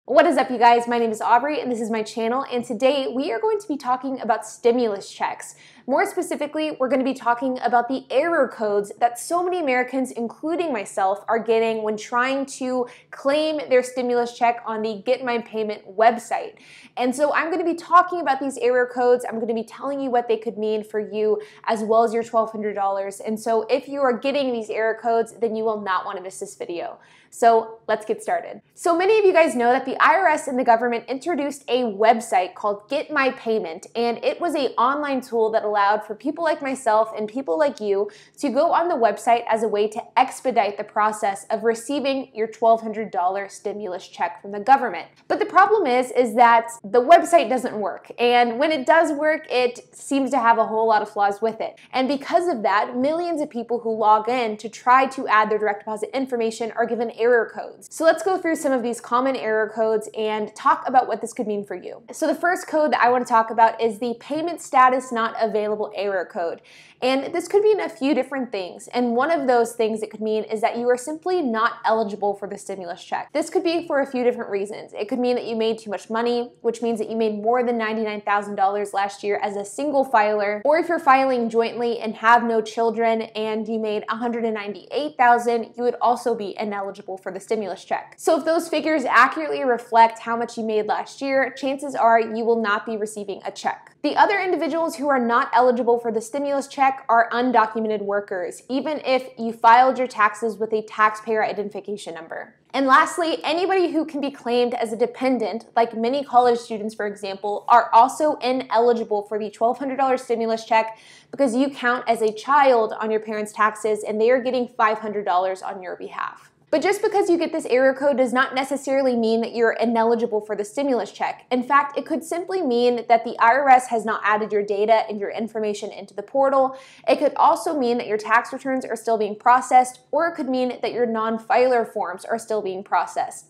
What is up, you guys? My name is Aubrey and this is my channel, and today we are going to be talking about stimulus checks. More specifically, we're going to be talking about the error codes that so many Americans, including myself, are getting when trying to claim their stimulus check on the Get My Payment website. And so I'm going to be talking about these error codes. I'm going to be telling you what they could mean for you as well as your $1,200. And so if you are getting these error codes, then you will not want to miss this video. So let's get started. So many of you guys know that the IRS and the government introduced a website called Get My Payment, and it was an online tool that allowed for people like myself and people like you to go on the website as a way to expedite the process of receiving your $1,200 stimulus check from the government. But the problem is that the website doesn't work, and when it does work, it seems to have a whole lot of flaws with it. And because of that, millions of people who log in to try to add their direct deposit information are given error codes. So let's go through some of these common error codes and talk about what this could mean for you. So the first code that I want to talk about is the payment status not available error code. And this could mean a few different things. And one of those things it could mean is that you are simply not eligible for the stimulus check. This could be for a few different reasons. It could mean that you made too much money, which means that you made more than $99,000 last year as a single filer. Or if you're filing jointly and have no children and you made $198,000, you would also be ineligible for the stimulus check. So if those figures accurately reflect how much you made last year, chances are you will not be receiving a check. The other individuals who are not eligible for the stimulus check are undocumented workers, even if you filed your taxes with a taxpayer identification number. And lastly, anybody who can be claimed as a dependent, like many college students, for example, are also ineligible for the $1,200 stimulus check because you count as a child on your parents' taxes and they are getting $500 on your behalf. But just because you get this error code does not necessarily mean that you're ineligible for the stimulus check. In fact, it could simply mean that the IRS has not added your data and your information into the portal. It could also mean that your tax returns are still being processed, or it could mean that your non-filer forms are still being processed.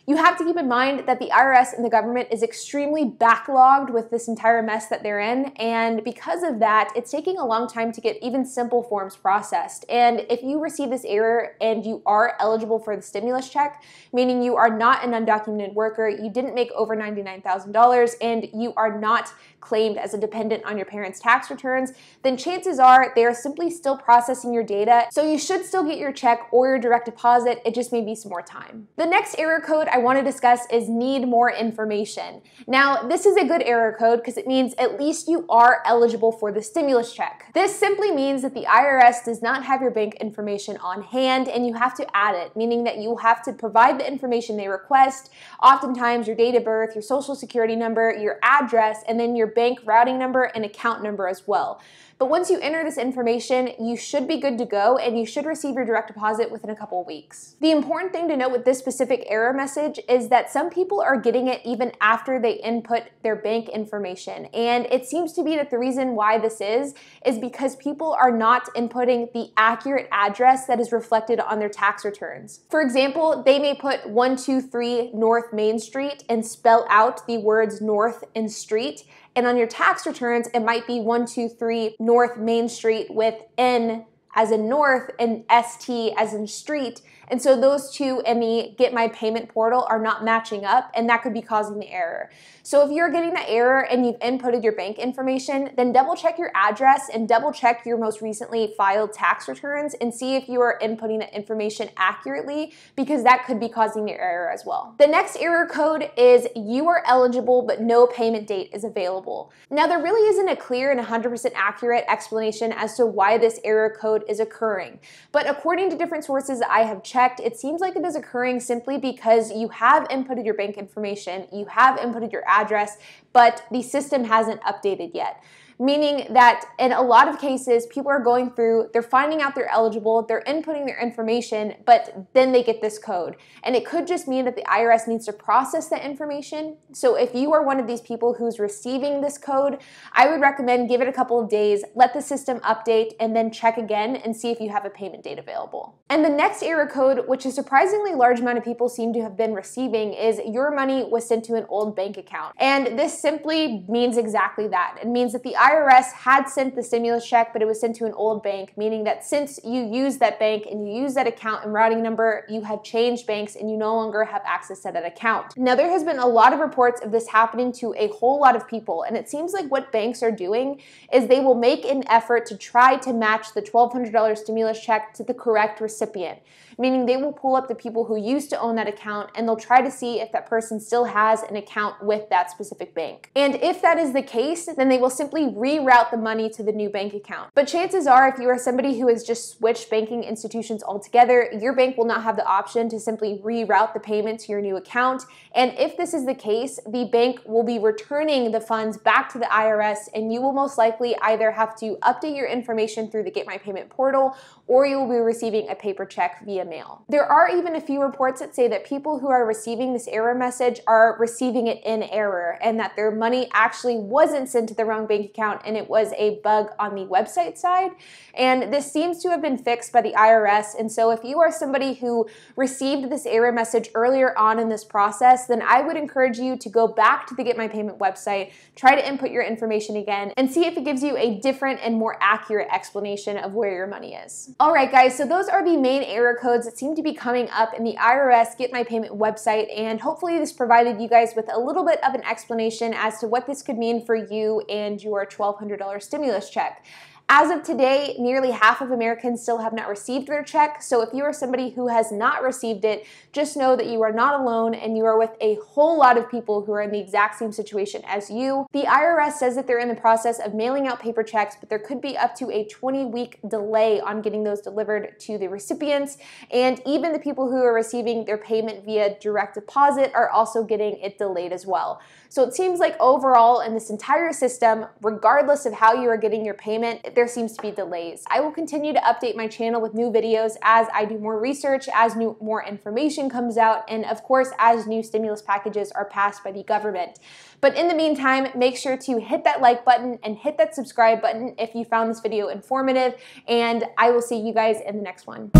You have to keep in mind that the IRS and the government is extremely backlogged with this entire mess that they're in, and because of that, it's taking a long time to get even simple forms processed. And if you receive this error and you are eligible for the stimulus check, meaning you are not an undocumented worker, you didn't make over $99,000, and you are not claimed as a dependent on your parents' tax returns, then chances are they are simply still processing your data, so you should still get your check or your direct deposit. It just may be some more time. The next error code I want to discuss is need more information. Now, this is a good error code because it means at least you are eligible for the stimulus check. This simply means that the IRS does not have your bank information on hand and you have to add it, meaning that you have to provide the information they request, oftentimes your date of birth, your social security number, your address, and then your bank routing number and account number as well. But once you enter this information, you should be good to go and you should receive your direct deposit within a couple of weeks. The important thing to note with this specific error message is that some people are getting it even after they input their bank information. And it seems to be that the reason why this is because people are not inputting the accurate address that is reflected on their tax returns. For example, they may put 123 North Main Street and spell out the words North and Street. And on your tax returns, it might be 123 North Main Street with N as in North and ST as in street. And so those two in the Get My Payment portal are not matching up, and that could be causing the error. So if you're getting the error and you've inputted your bank information, then double check your address and double check your most recently filed tax returns and see if you are inputting the information accurately, because that could be causing the error as well. The next error code is you are eligible but no payment date is available. Now, there really isn't a clear and 100% accurate explanation as to why this error code is occurring. But according to different sources I have checked, it seems like it is occurring simply because you have inputted your bank information, you have inputted your address, but the system hasn't updated yet. Meaning that in a lot of cases, people are going through, they're finding out they're eligible, they're inputting their information, but then they get this code. And it could just mean that the IRS needs to process that information. So if you are one of these people who's receiving this code, I would recommend give it a couple of days, let the system update, and then check again and see if you have a payment date available. And the next error code, which a surprisingly large amount of people seem to have been receiving, is your money was sent to an old bank account. And this simply means exactly that. It means that the IRS had sent the stimulus check, but it was sent to an old bank, meaning that since you use that bank and you use that account and routing number, you have changed banks and you no longer have access to that account. Now, there has been a lot of reports of this happening to a whole lot of people, and it seems like what banks are doing is they will make an effort to try to match the $1,200 stimulus check to the correct recipient, meaning they will pull up the people who used to own that account and they'll try to see if that person still has an account with that specific bank. And if that is the case, then they will simply reroute the money to the new bank account. But chances are, if you are somebody who has just switched banking institutions altogether, your bank will not have the option to simply reroute the payment to your new account. And if this is the case, the bank will be returning the funds back to the IRS, and you will most likely either have to update your information through the Get My Payment portal, or you will be receiving a paper check via mail. There are even a few reports that say that people who are receiving this error message are receiving it in error, and that their money actually wasn't sent to the wrong bank account and it was a bug on the website side. And this seems to have been fixed by the IRS. And so if you are somebody who received this error message earlier on in this process, then I would encourage you to go back to the Get My Payment website, try to input your information again, and see if it gives you a different and more accurate explanation of where your money is. All right, guys, so those are the main error codes that seem to be coming up in the IRS Get My Payment website, and hopefully this provided you guys with a little bit of an explanation as to what this could mean for you and your $1,200 stimulus check. As of today, nearly half of Americans still have not received their check, so if you are somebody who has not received it, just know that you are not alone and you are with a whole lot of people who are in the exact same situation as you. The IRS says that they're in the process of mailing out paper checks, but there could be up to a 20-week delay on getting those delivered to the recipients, and even the people who are receiving their payment via direct deposit are also getting it delayed as well. So it seems like overall in this entire system, regardless of how you are getting your payment, there seems to be delays. I will continue to update my channel with new videos as I do more research, as more information comes out, and of course, as new stimulus packages are passed by the government. But in the meantime, make sure to hit that like button and hit that subscribe button if you found this video informative, and I will see you guys in the next one.